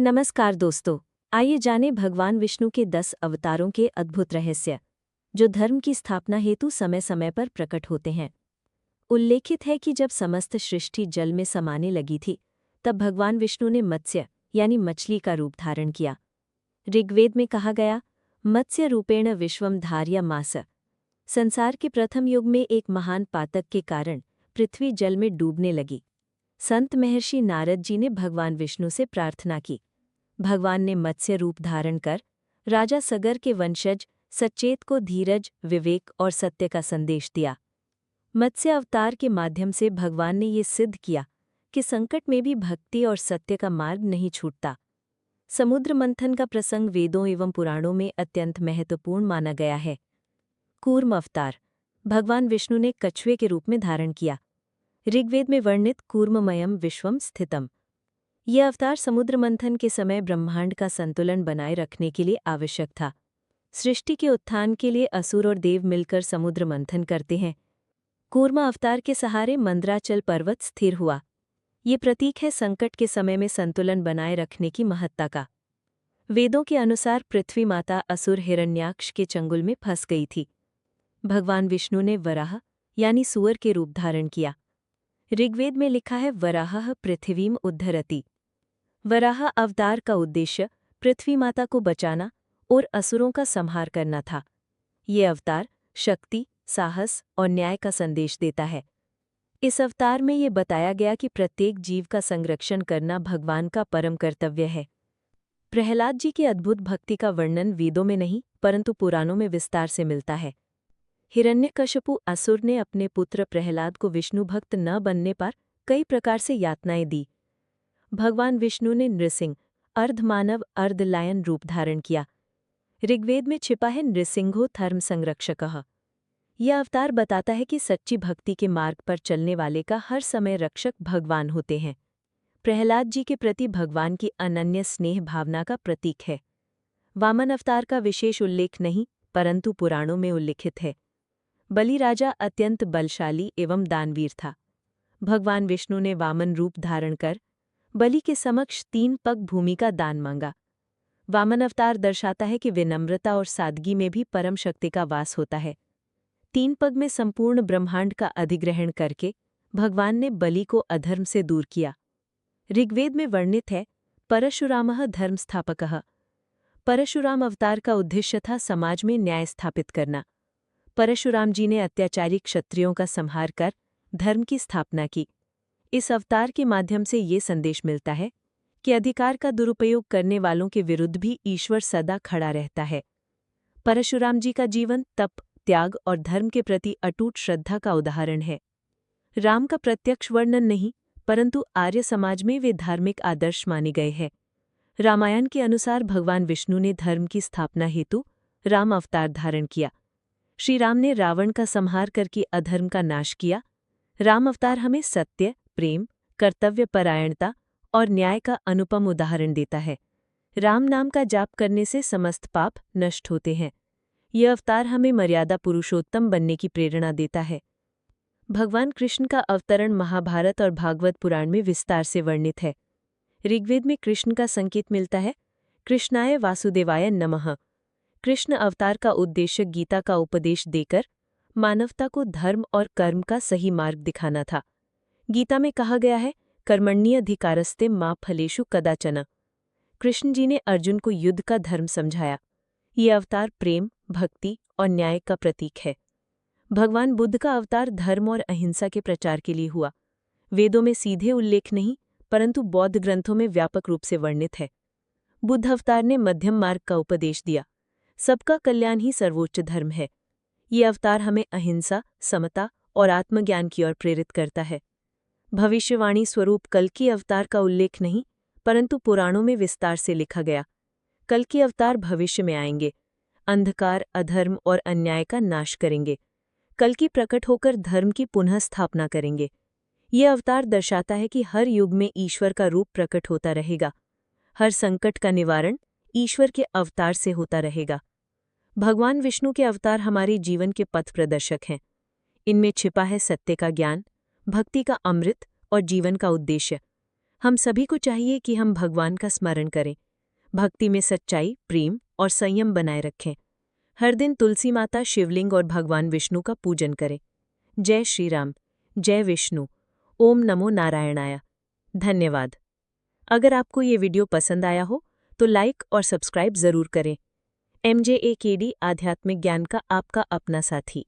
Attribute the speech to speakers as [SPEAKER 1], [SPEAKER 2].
[SPEAKER 1] नमस्कार दोस्तों, आइए जानें भगवान विष्णु के 10 अवतारों के अद्भुत रहस्य, जो धर्म की स्थापना हेतु समय समय पर प्रकट होते हैं। उल्लेखित है कि जब समस्त सृष्टि जल में समाने लगी थी, तब भगवान विष्णु ने मत्स्य यानी मछली का रूप धारण किया। ऋग्वेद में कहा गया, मत्स्य रूपेण विश्वम धार्य मास। संसार के प्रथम युग में एक महान पातक के कारण पृथ्वी जल में डूबने लगी। संत महर्षि नारद जी ने भगवान विष्णु से प्रार्थना की। भगवान ने मत्स्य रूप धारण कर राजा सगर के वंशज सचेत को धीरज, विवेक और सत्य का संदेश दिया। मत्स्य अवतार के माध्यम से भगवान ने ये सिद्ध किया कि संकट में भी भक्ति और सत्य का मार्ग नहीं छूटता। समुद्र मंथन का प्रसंग वेदों एवं पुराणों में अत्यंत महत्वपूर्ण माना गया है। कूर्म अवतार भगवान विष्णु ने कछुए के रूप में धारण किया। ऋग्वेद में वर्णित कूर्ममयम विश्वम स्थितम। यह अवतार समुद्र मंथन के समय ब्रह्मांड का संतुलन बनाए रखने के लिए आवश्यक था। सृष्टि के उत्थान के लिए असुर और देव मिलकर समुद्र मंथन करते हैं। कूर्म अवतार के सहारे मंदराचल पर्वत स्थिर हुआ। ये प्रतीक है संकट के समय में संतुलन बनाए रखने की महत्ता का। वेदों के अनुसार पृथ्वी माता असुर हिरण्याक्ष के चंगुल में फंस गई थी। भगवान विष्णु ने वराह यानी सूअर के रूप धारण किया। ऋग्वेद में लिखा है, वराहः पृथ्वीम उद्धरति। वराह अवतार का उद्देश्य पृथ्वी माता को बचाना और असुरों का संहार करना था। ये अवतार शक्ति, साहस और न्याय का संदेश देता है। इस अवतार में ये बताया गया कि प्रत्येक जीव का संरक्षण करना भगवान का परम कर्तव्य है। प्रहलाद जी की अद्भुत भक्ति का वर्णन वेदों में नहीं परंतु पुराणों में विस्तार से मिलता है। हिरण्यकशिपु असुर ने अपने पुत्र प्रहलाद को विष्णु भक्त न बनने पर कई प्रकार से यातनाएं दी। भगवान विष्णु ने नृसिंह अर्धमानव अर्धलायन रूप धारण किया। ऋग्वेद में छिपा है नृसिंहो धर्म संरक्षकः। यह अवतार बताता है कि सच्ची भक्ति के मार्ग पर चलने वाले का हर समय रक्षक भगवान होते हैं। प्रहलाद जी के प्रति भगवान की अनन्य स्नेह भावना का प्रतीक है। वामन अवतार का विशेष उल्लेख नहीं परंतु पुराणों में उल्लिखित है। बलि राजा अत्यंत बलशाली एवं दानवीर था। भगवान विष्णु ने वामन रूप धारण कर बलि के समक्ष 3 पग भूमि का दान मांगा। वामन अवतार दर्शाता है कि विनम्रता और सादगी में भी परम शक्ति का वास होता है। 3 पग में संपूर्ण ब्रह्मांड का अधिग्रहण करके भगवान ने बलि को अधर्म से दूर किया। ऋग्वेद में वर्णित है, परशुरामः धर्मस्थापकः। परशुराम अवतार का उद्देश्य था समाज में न्याय स्थापित करना। परशुराम जी ने अत्याचारी क्षत्रियों का संहार कर धर्म की स्थापना की। इस अवतार के माध्यम से ये संदेश मिलता है कि अधिकार का दुरुपयोग करने वालों के विरुद्ध भी ईश्वर सदा खड़ा रहता है। परशुराम जी का जीवन तप, त्याग और धर्म के प्रति अटूट श्रद्धा का उदाहरण है। राम का प्रत्यक्ष वर्णन नहीं परंतु आर्य समाज में वे धार्मिक आदर्श माने गए हैं। रामायण के अनुसार भगवान विष्णु ने धर्म की स्थापना हेतु राम अवतार धारण किया। श्री राम ने रावण का संहार करके अधर्म का नाश किया। राम अवतार हमें सत्य, प्रेम, कर्तव्यपरायणता और न्याय का अनुपम उदाहरण देता है। राम नाम का जाप करने से समस्त पाप नष्ट होते हैं। यह अवतार हमें मर्यादा पुरुषोत्तम बनने की प्रेरणा देता है। भगवान कृष्ण का अवतरण महाभारत और भागवत पुराण में विस्तार से वर्णित है। ऋग्वेद में कृष्ण का संकेत मिलता है, कृष्णाय वासुदेवाय नमः। कृष्ण अवतार का उद्देश्य गीता का उपदेश देकर मानवता को धर्म और कर्म का सही मार्ग दिखाना था। गीता में कहा गया है, कर्मण्यधिकारस्ते मा फलेषु कदाचन। कृष्ण जी ने अर्जुन को युद्ध का धर्म समझाया। ये अवतार प्रेम, भक्ति और न्याय का प्रतीक है। भगवान बुद्ध का अवतार धर्म और अहिंसा के प्रचार के लिए हुआ। वेदों में सीधे उल्लेख नहीं परंतु बौद्ध ग्रंथों में व्यापक रूप से वर्णित है। बुद्ध अवतार ने मध्यम मार्ग का उपदेश दिया। सबका कल्याण ही सर्वोच्च धर्म है। ये अवतार हमें अहिंसा, समता और आत्मज्ञान की ओर प्रेरित करता है। भविष्यवाणी स्वरूप कल्कि अवतार का उल्लेख नहीं परंतु पुराणों में विस्तार से लिखा गया। कल्कि अवतार भविष्य में आएंगे, अंधकार, अधर्म और अन्याय का नाश करेंगे। कल्कि प्रकट होकर धर्म की पुनः स्थापना करेंगे। ये अवतार दर्शाता है कि हर युग में ईश्वर का रूप प्रकट होता रहेगा। हर संकट का निवारण ईश्वर के अवतार से होता रहेगा। भगवान विष्णु के अवतार हमारे जीवन के पथ प्रदर्शक हैं। इनमें छिपा है सत्य का ज्ञान, भक्ति का अमृत और जीवन का उद्देश्य। हम सभी को चाहिए कि हम भगवान का स्मरण करें, भक्ति में सच्चाई, प्रेम और संयम बनाए रखें। हर दिन तुलसी माता, शिवलिंग और भगवान विष्णु का पूजन करें। जय श्री राम, जय विष्णु, ओम नमो नारायणाय। धन्यवाद। अगर आपको ये वीडियो पसंद आया हो तो लाइक और सब्सक्राइब जरूर करें। MJAKD आध्यात्मिक ज्ञान का आपका अपना साथी।